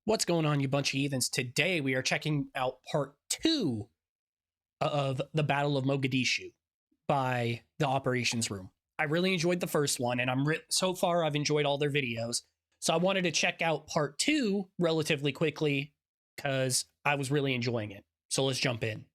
What's going on, you bunch of heathens? Today we are checking out part 2 of the Battle of Mogadishu by the operations room. I really enjoyed the first one, and so far I've enjoyed all their videos. So I wanted to check out part 2 relatively quickly because I was really enjoying it. So let's jump in.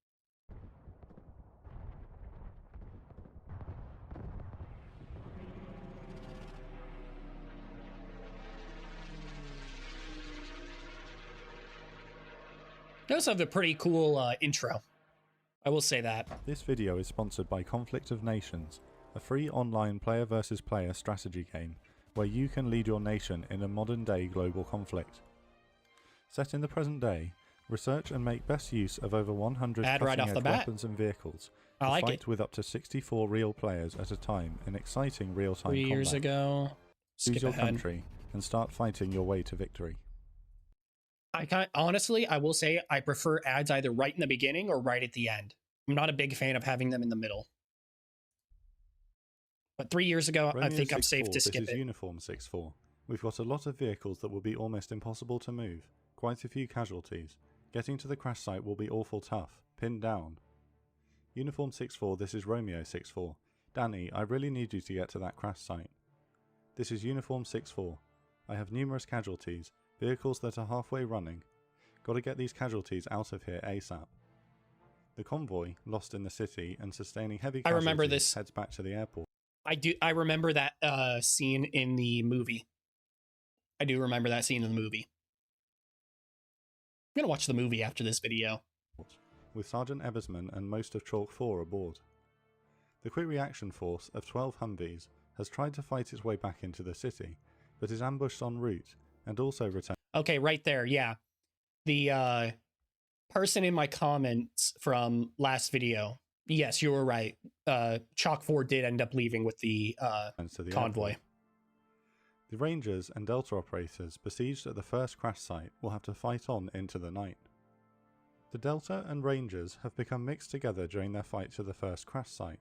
They also have a pretty cool intro. I will say that. This video is sponsored by Conflict of Nations, a free online player versus player strategy game where you can lead your nation in a modern day global conflict. Set in the present day, research and make best use of over 100 cutting-edge weapons and vehicles to fight with up to 64 real players at a time in exciting real-time combat. 3 years ago. Choose your country and start fighting your way to victory. Honestly, I will say I prefer ads either right in the beginning or right at the end. I'm not a big fan of having them in the middle. But 3 years ago, I think I'm safe to skip it. This is Uniform 6-4. We've got a lot of vehicles that will be almost impossible to move, quite a few casualties. Getting to the crash site will be awful tough, pinned down. Uniform 6-4, this is Romeo 6-4. Danny, I really need you to get to that crash site. This is Uniform 6-4. I have numerous casualties. Vehicles that are halfway running. Gotta get these casualties out of here ASAP. The convoy, lost in the city and sustaining heavy casualties, heads back to the airport. I remember that scene in the movie. I do remember that scene in the movie. I'm gonna watch the movie after this video. With Sergeant Ebersman and most of Chalk 4 aboard. The quick reaction force of 12 Humvees has tried to fight its way back into the city, but is ambushed en route and also return. Okay, right there, yeah. The person in my comments from last video, yes, you were right. Chalk 4 did end up leaving with the convoy. Airport. The Rangers and Delta operators besieged at the first crash site will have to fight on into the night. The Delta and Rangers have become mixed together during their fight to the first crash site.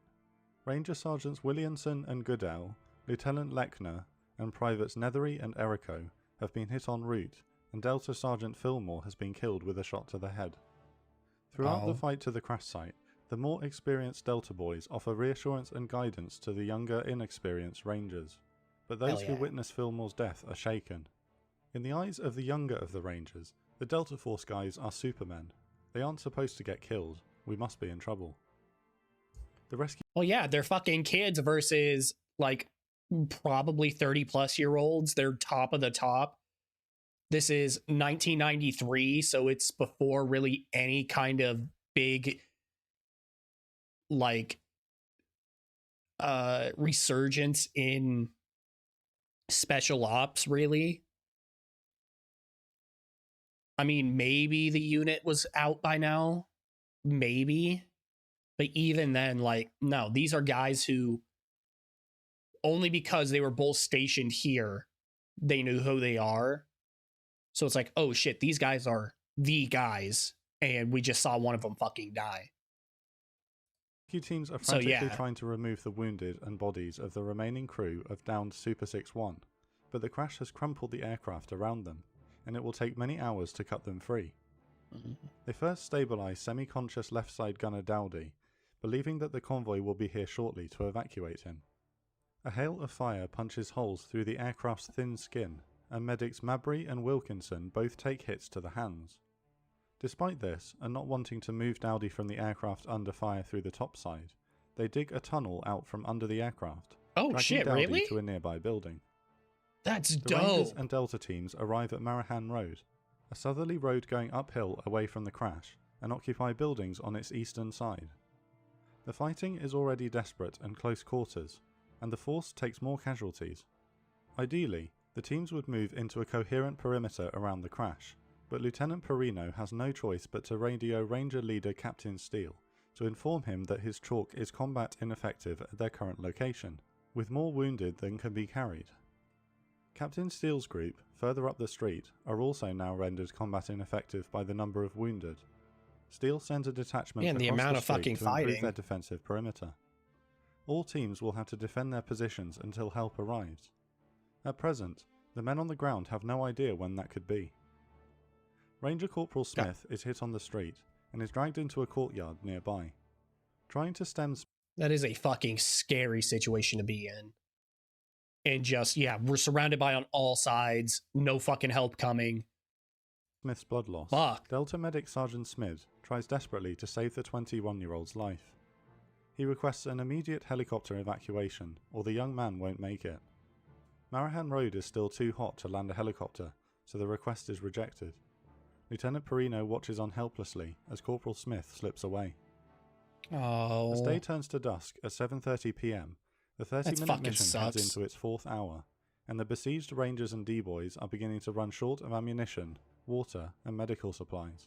Ranger Sergeants Williamson and Goodell, Lieutenant Lechner, and Privates Nethery and Erico have been hit en route, and Delta Sergeant Fillmore has been killed with a shot to the head. Throughout the fight to the crash site, the more experienced Delta boys offer reassurance and guidance to the younger, inexperienced Rangers, but those who witness Fillmore's death are shaken. In the eyes of the younger of the Rangers, the Delta Force guys are supermen. They aren't supposed to get killed. We must be in trouble. The rescue... Well, yeah, they're fucking kids versus, like, probably 30-plus-year-olds. They're top of the top. This is 1993, so it's before really any kind of big, like, resurgence in special ops, really. I mean, maybe the unit was out by now. Maybe. But even then, like, no, these are guys who, only because they were both stationed here, they knew who they are. So it's like, oh shit, these guys are the guys, and we just saw one of them fucking die. Rescue teams are frantically trying to remove the wounded and bodies of the remaining crew of downed Super 6-1, but the crash has crumpled the aircraft around them, and it will take many hours to cut them free. They first stabilize semi-conscious left side gunner Dowdy, believing that the convoy will be here shortly to evacuate him. A hail of fire punches holes through the aircraft's thin skin, and medics Mabry and Wilkinson both take hits to the hands. Despite this, and not wanting to move Dowdy from the aircraft under fire through the top side, they dig a tunnel out from under the aircraft, dragging Dowdy to a nearby building. That's dope! The Rangers and Delta teams arrive at Marahan Road, a southerly road going uphill away from the crash, and occupy buildings on its eastern side. The fighting is already desperate and close quarters, and the force takes more casualties. Ideally, the teams would move into a coherent perimeter around the crash, but Lieutenant Perino has no choice but to radio Ranger leader Captain Steele to inform him that his chalk is combat ineffective at their current location, with more wounded than can be carried. Captain Steele's group, further up the street, are also now rendered combat ineffective by the number of wounded. Steele sends a detachment across the street to improve their defensive perimeter. All teams will have to defend their positions until help arrives. At present, the men on the ground have no idea when that could be. Ranger Corporal Smith is hit on the street and is dragged into a courtyard nearby. Trying to stem That is a fucking scary situation to be in. And just, yeah, we're surrounded by on all sides. No fucking help coming. Smith's blood loss. Fuck. Delta Medic Sergeant Smith tries desperately to save the 21-year-old's life. He requests an immediate helicopter evacuation, or the young man won't make it. Marahan Road is still too hot to land a helicopter, so the request is rejected. Lieutenant Perino watches on helplessly as Corporal Smith slips away. Oh. As day turns to dusk at 7:30 p.m, the 30-minute mission heads into its 4th hour, and the besieged Rangers and D-Boys are beginning to run short of ammunition, water, and medical supplies.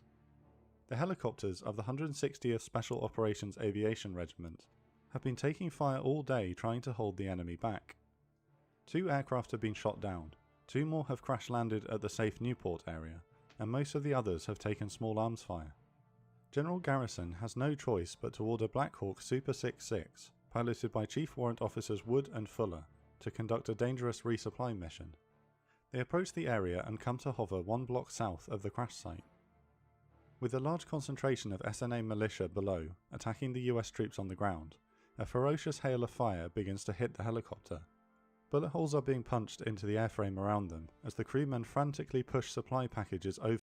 The helicopters of the 160th Special Operations Aviation Regiment have been taking fire all day trying to hold the enemy back. 2 aircraft have been shot down, 2 more have crash-landed at the safe Newport area, and most of the others have taken small arms fire. General Garrison has no choice but to order Black Hawk Super 66, piloted by Chief Warrant Officers Wood and Fuller, to conduct a dangerous resupply mission. They approach the area and come to hover 1 block south of the crash site. With a large concentration of SNA militia below, attacking the US troops on the ground, a ferocious hail of fire begins to hit the helicopter. Bullet holes are being punched into the airframe around them as the crewmen frantically push supply packages over.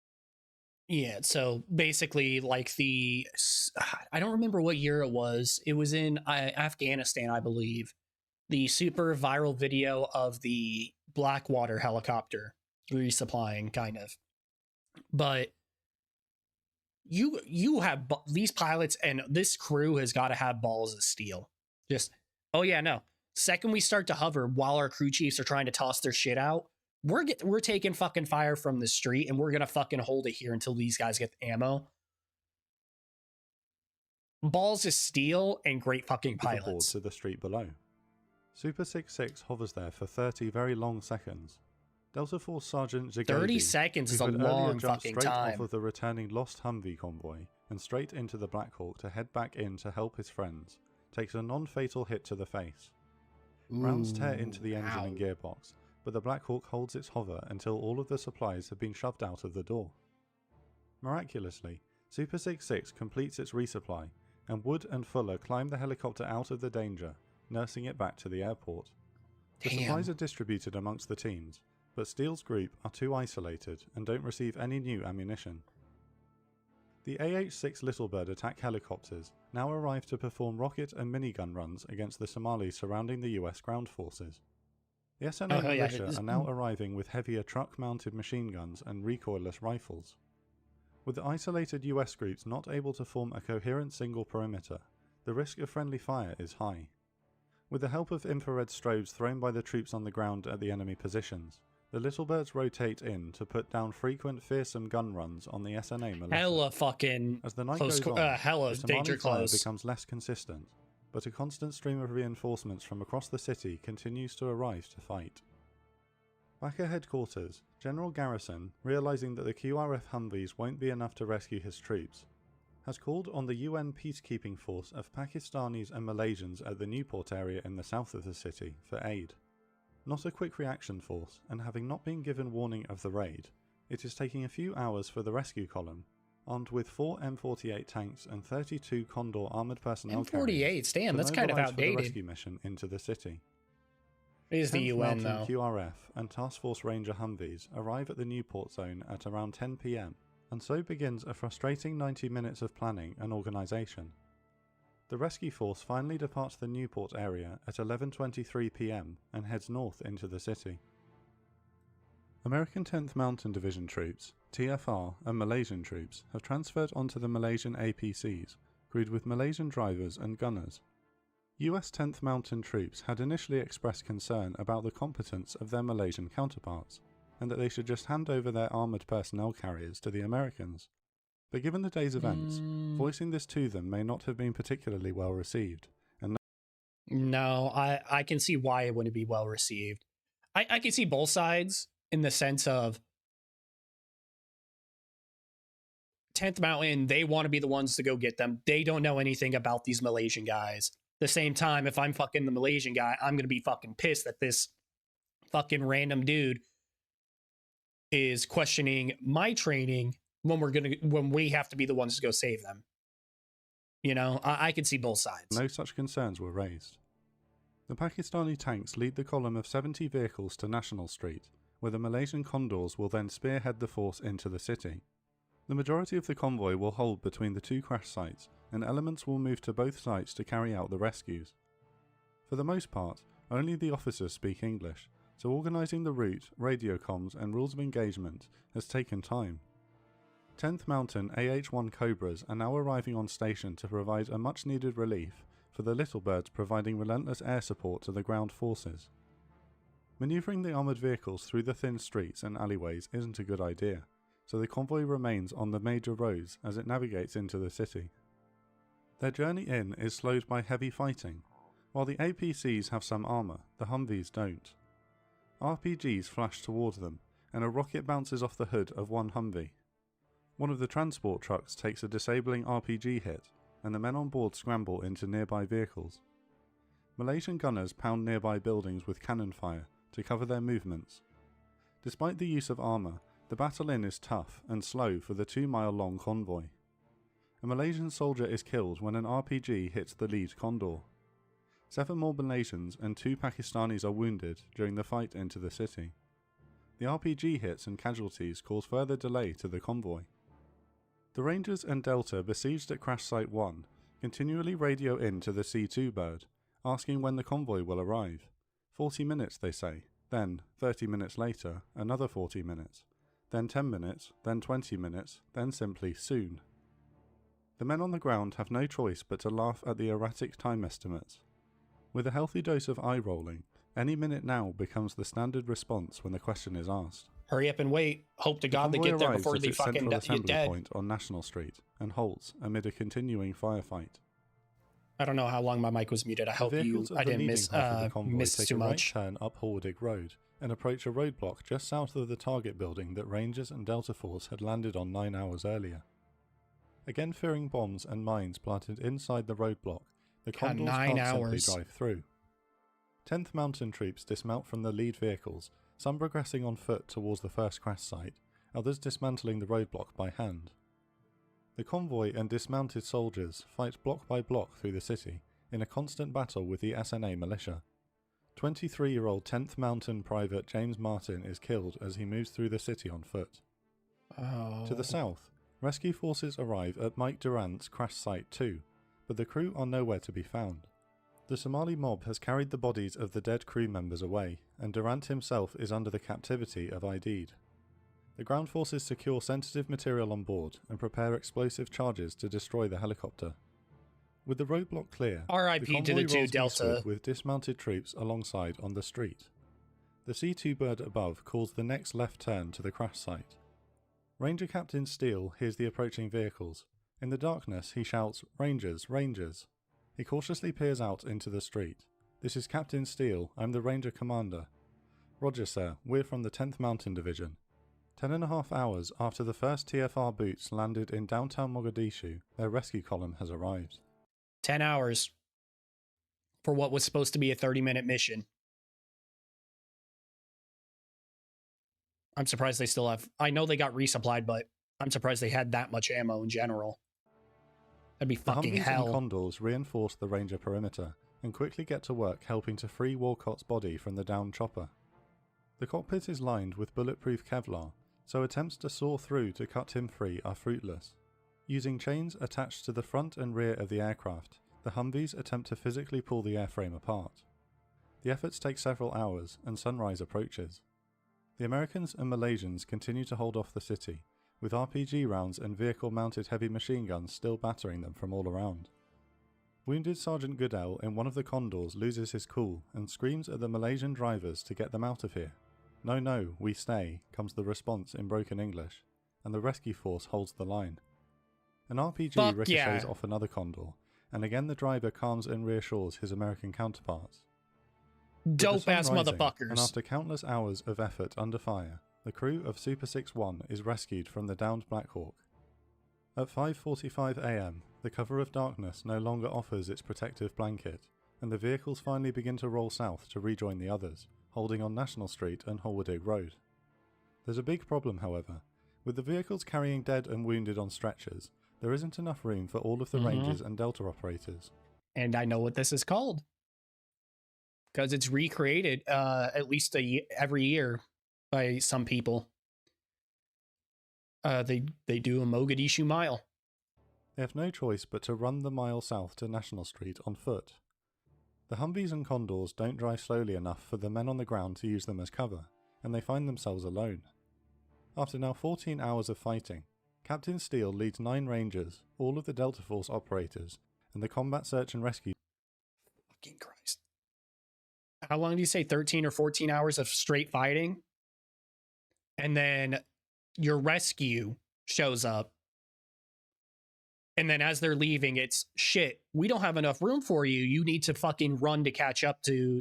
Yeah, so basically, like I don't remember what year it was. It was in Afghanistan, I believe. The super viral video of the Blackwater helicopter resupplying, kind of. But you have these pilots, and this crew has got to have balls of steel. Just, oh yeah, no. Second we start to hover while our crew chiefs are trying to toss their shit out, we're taking fucking fire from the street, and we're gonna fucking hold it here until these guys get the ammo. Balls of steel and great fucking pilots. To the street below. Super 66 hovers there for 30 very long seconds. Delta Force Sergeant Zagodi, 30 seconds is a long fucking straight time. off of the returning lost Humvee convoy and straight into the Black Hawk to head back in to help his friends, takes a non-fatal hit to the face. Rounds tear into the engine and gearbox, but the Black Hawk holds its hover until all of the supplies have been shoved out of the door. Miraculously, Super 66 completes its resupply, and Wood and Fuller climb the helicopter out of the danger, nursing it back to the airport. The supplies are distributed amongst the teams, but Steele's group are too isolated and don't receive any new ammunition. The AH-6 Littlebird attack helicopters now arrive to perform rocket and minigun runs against the Somalis surrounding the US ground forces. The SNA militia are now arriving with heavier truck-mounted machine guns and recoilless rifles. With the isolated US groups not able to form a coherent single perimeter, the risk of friendly fire is high. With the help of infrared strobes thrown by the troops on the ground at the enemy positions, the Littlebirds rotate in to put down frequent fearsome gun runs on the SNA militia. Hella fucking as the night close, goes on, hella the danger Somali fire close. becomes less consistent, but a constant stream of reinforcements from across the city continues to arrive to fight. Back at headquarters, General Garrison, realizing that the QRF Humvees won't be enough to rescue his troops, has called on the UN peacekeeping force of Pakistanis and Malaysians at the Newport area in the south of the city for aid. Not a quick reaction force, and having not been given warning of the raid, it is taking a few hours for the rescue column, armed with 4 M48 tanks and 32 Condor armoured personnel M48s, damn, that's kind of outdated. For the rescue mission into the city. It is the UN though. QRF and Task Force Ranger Humvees arrive at the Newport zone at around 10 PM, and so begins a frustrating 90 minutes of planning and organisation. The rescue force finally departs the Newport area at 11:23 PM and heads north into the city. American 10th Mountain Division troops, TFR, and Malaysian troops have transferred onto the Malaysian APCs, crewed with Malaysian drivers and gunners. US 10th Mountain troops had initially expressed concern about the competence of their Malaysian counterparts, and that they should just hand over their armoured personnel carriers to the Americans. But given the day's events, voicing this to them may not have been particularly well received. And no, I can see why it wouldn't be well received. I can see both sides in the sense of 10th Mountain, they want to be the ones to go get them. They don't know anything about these Malaysian guys. At the same time, if I'm fucking the Malaysian guy, I'm going to be fucking pissed that this fucking random dude is questioning my training when we have to be the ones to go save them. You know, I can see both sides. No such concerns were raised. The Pakistani tanks lead the column of 70 vehicles to National Street, where the Malaysian Condors will then spearhead the force into the city. The majority of the convoy will hold between the two crash sites, and elements will move to both sites to carry out the rescues. For the most part, only the officers speak English, so organising the route, radio comms and rules of engagement has taken time. 10th Mountain AH-1 Cobras are now arriving on station to provide a much needed relief for the Little Birds, providing relentless air support to the ground forces. Manoeuvring the armoured vehicles through the thin streets and alleyways isn't a good idea, so the convoy remains on the major roads as it navigates into the city. Their journey in is slowed by heavy fighting. While the APCs have some armour, the Humvees don't. RPGs flash towards them, and a rocket bounces off the hood of one Humvee. One of the transport trucks takes a disabling RPG hit, and the men on board scramble into nearby vehicles. Malaysian gunners pound nearby buildings with cannon fire to cover their movements. Despite the use of armour, the battle in is tough and slow for the 2-mile-long convoy. A Malaysian soldier is killed when an RPG hits the lead Condor. 7 more Malaysians and 2 Pakistanis are wounded during the fight into the city. The RPG hits and casualties cause further delay to the convoy. The Rangers and Delta besieged at Crash Site 1 continually radio in to the C2 bird, asking when the convoy will arrive. 40 minutes, they say, then 30 minutes later, another 40 minutes, then 10 minutes, then 20 minutes, then simply soon. The men on the ground have no choice but to laugh at the erratic time estimates. With a healthy dose of eye-rolling, any minute now becomes the standard response when the question is asked. Hurry up and wait. Hope to God they get there before they fucking get dead. Point on National Street and halts amid a continuing firefight. I don't know how long my mic was muted. I hope I didn't miss too much. Right turn up Horwodig Road and approach a roadblock just south of the target building that Rangers and Delta Force had landed on 9 hours earlier. Again fearing bombs and mines planted inside the roadblock, the Condors can't simply drive through. 10th Mountain troops dismount from the lead vehicles, some progressing on foot towards the first crash site, others dismantling the roadblock by hand. The convoy and dismounted soldiers fight block by block through the city, in a constant battle with the SNA militia. 23-year-old 10th Mountain Private James Martin is killed as he moves through the city on foot. Oh. To the south, rescue forces arrive at Mike Durant's Crash Site 2, but the crew are nowhere to be found. The Somali mob has carried the bodies of the dead crew members away, and Durant himself is under the captivity of Aidid. The ground forces secure sensitive material on board and prepare explosive charges to destroy the helicopter. With the roadblock clear, RIP to the 2 Delta with dismounted troops alongside on the street. The C2 bird above calls the next left turn to the crash site. Ranger Captain Steele hears the approaching vehicles. In the darkness he shouts, "Rangers, Rangers!" He cautiously peers out into the street. "This is Captain Steele, I'm the Ranger Commander." "Roger sir, we're from the 10th Mountain Division." 10.5 hours after the first TFR boots landed in downtown Mogadishu, their rescue column has arrived. 10 hours for what was supposed to be a 30-minute mission. I'm surprised they still have... I know they got resupplied, but I'm surprised they had that much ammo in general. That'd be fucking hell. The and Condors reinforce the Ranger perimeter and quickly get to work helping to free Walcott's body from the downed chopper. The cockpit is lined with bulletproof Kevlar, so attempts to saw through to cut him free are fruitless. Using chains attached to the front and rear of the aircraft, the Humvees attempt to physically pull the airframe apart. The efforts take several hours and sunrise approaches. The Americans and Malaysians continue to hold off the city, with RPG rounds and vehicle-mounted heavy machine guns still battering them from all around. Wounded Sergeant Goodell in one of the Condors loses his cool and screams at the Malaysian drivers to get them out of here. "No, no, we stay," comes the response in broken English, and the rescue force holds the line. An RPG ricochets off another Condor, and again the driver calms and reassures his American counterparts. Dope-ass motherfuckers. And after countless hours of effort under fire, the crew of Super 6-1 is rescued from the downed Black Hawk. At 5:45 AM, the cover of darkness no longer offers its protective blanket, and the vehicles finally begin to roll south to rejoin the others, holding on National Street and Horwodig Road. There's a big problem, however. With the vehicles carrying dead and wounded on stretchers, there isn't enough room for all of the rangers and Delta operators. And I know what this is called, because it's recreated at least every year by some people. They do a Mogadishu mile. They have no choice but to run the mile south to National Street on foot. The Humvees and Condors don't drive slowly enough for the men on the ground to use them as cover, and they find themselves alone. After now 14 hours of fighting, Captain Steele leads 9 Rangers, all of the Delta Force operators, and the combat search and rescue. Fucking Christ. How long do you say? 13 or 14 hours of straight fighting? And then your rescue shows up. And then as they're leaving, it's shit. We don't have enough room for you. You need to fucking run to catch up to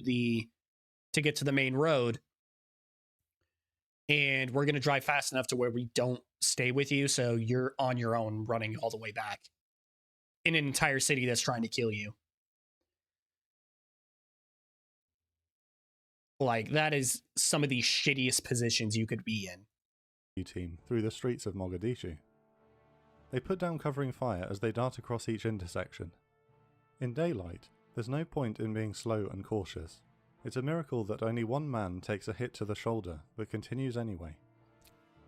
get to the main road. And we're going to drive fast enough to where we don't stay with you. So you're on your own running all the way back in an entire city that's trying to kill you. Like, that is some of the shittiest positions you could be in. Team through the streets of Mogadishu. They put down covering fire as they dart across each intersection. In daylight, there's no point in being slow and cautious. It's a miracle that only one man takes a hit to the shoulder, but continues anyway.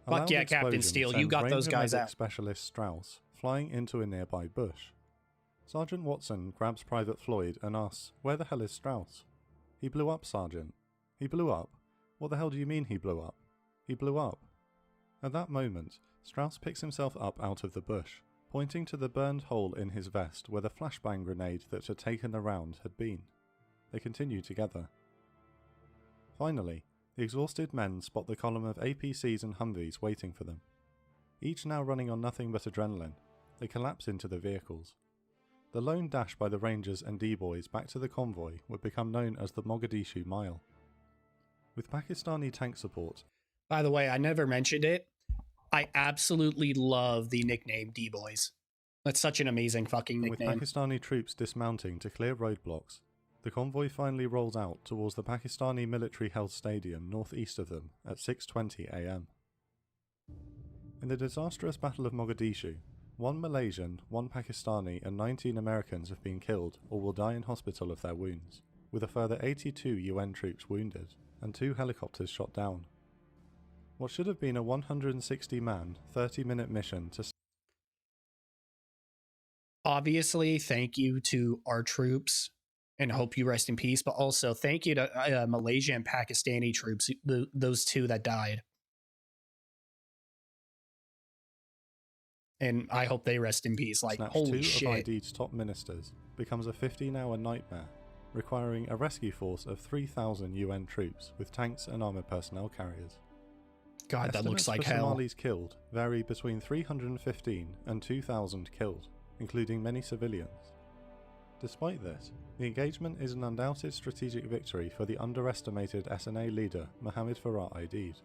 Fuck yeah, Captain Steele, you got those guys out. Specialist Strauss flying into a nearby bush. Sergeant Watson grabs Private Floyd and asks, "Where the hell is Strauss?" "He blew up, Sergeant." "He blew up? What the hell do you mean he blew up?" "He blew up." At that moment, Strauss picks himself up out of the bush, pointing to the burned hole in his vest where the flashbang grenade that had taken the round had been. They continue together. Finally, the exhausted men spot the column of APCs and Humvees waiting for them. Each now running on nothing but adrenaline, they collapse into the vehicles. The lone dash by the Rangers and D-Boys back to the convoy would become known as the Mogadishu Mile. With Pakistani tank support... By the way, I never mentioned it. I absolutely love the nickname D-Boys. That's such an amazing fucking nickname. With Pakistani troops dismounting to clear roadblocks, the convoy finally rolls out towards the Pakistani military-held stadium northeast of them at 6:20 AM. In the disastrous Battle of Mogadishu, 1 Malaysian, 1 Pakistani and 19 Americans have been killed or will die in hospital of their wounds, with a further 82 UN troops wounded and 2 helicopters shot down. What should have been a 160-man, 30-minute mission to... Obviously, thank you to our troops, and hope you rest in peace, but also thank you to Malaysia and Pakistani troops, those 2 that died. And I hope they rest in peace. Like, holy shit. 2 of ID's top ministers becomes a 15-hour nightmare, requiring a rescue force of 3,000 UN troops with tanks and armoured personnel carriers. God, that looks like for hell. Somalis killed vary between 315 and 2,000 killed, including many civilians. Despite this, the engagement is an undoubted strategic victory for the underestimated SNA leader Mohammed Farah Aidid.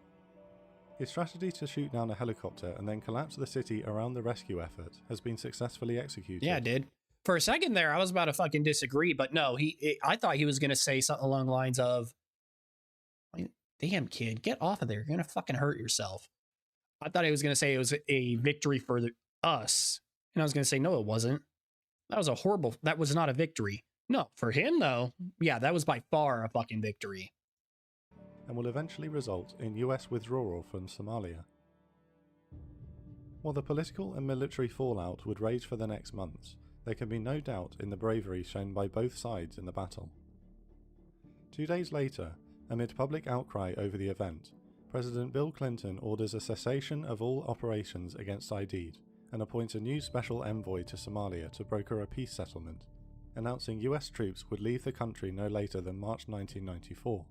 His strategy to shoot down a helicopter and then collapse the city around the rescue effort has been successfully executed. Yeah, it did. For a second there, I was about to fucking disagree, but no, I thought he was going to say something along the lines of, "Damn, kid, get off of there. You're going to fucking hurt yourself." I thought he was going to say it was a victory for us. And I was going to say, no, it wasn't. That was not a victory. No, for him, though, yeah, that was by far a fucking victory. And will eventually result in US withdrawal from Somalia. While the political and military fallout would rage for the next months, there can be no doubt in the bravery shown by both sides in the battle. 2 days later, amid public outcry over the event, President Bill Clinton orders a cessation of all operations against Aidid and appoints a new special envoy to Somalia to broker a peace settlement, announcing US troops would leave the country no later than March 1994.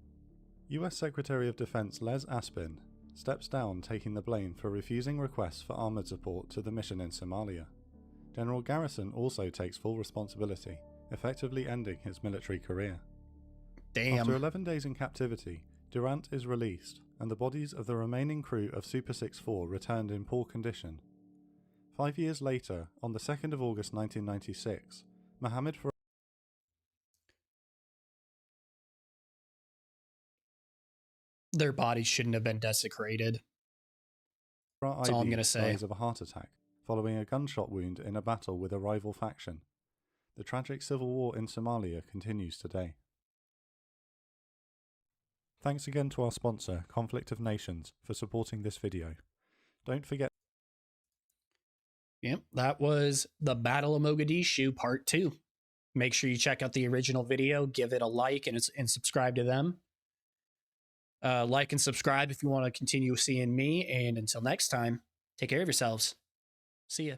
US Secretary of Defense Les Aspin steps down, taking the blame for refusing requests for armoured support to the mission in Somalia. General Garrison also takes full responsibility, effectively ending his military career. Damn. After 11 days in captivity, Durant is released, and the bodies of the remaining crew of Super 6-4 returned in poor condition. 5 years later, on the 2nd of August 1996, Mohammed Farah... Their bodies shouldn't have been desecrated. That's all I'm going to say. dies of a heart attack following a gunshot wound in a battle with a rival faction. The tragic civil war in Somalia continues today. Thanks again to our sponsor, Conflict of Nations, for supporting this video. Don't forget. Yep, that was the Battle of Mogadishu Part 2. Make sure you check out the original video, give it a like, and subscribe to them. Like and subscribe if you want to continue seeing me. And until next time, take care of yourselves. See ya.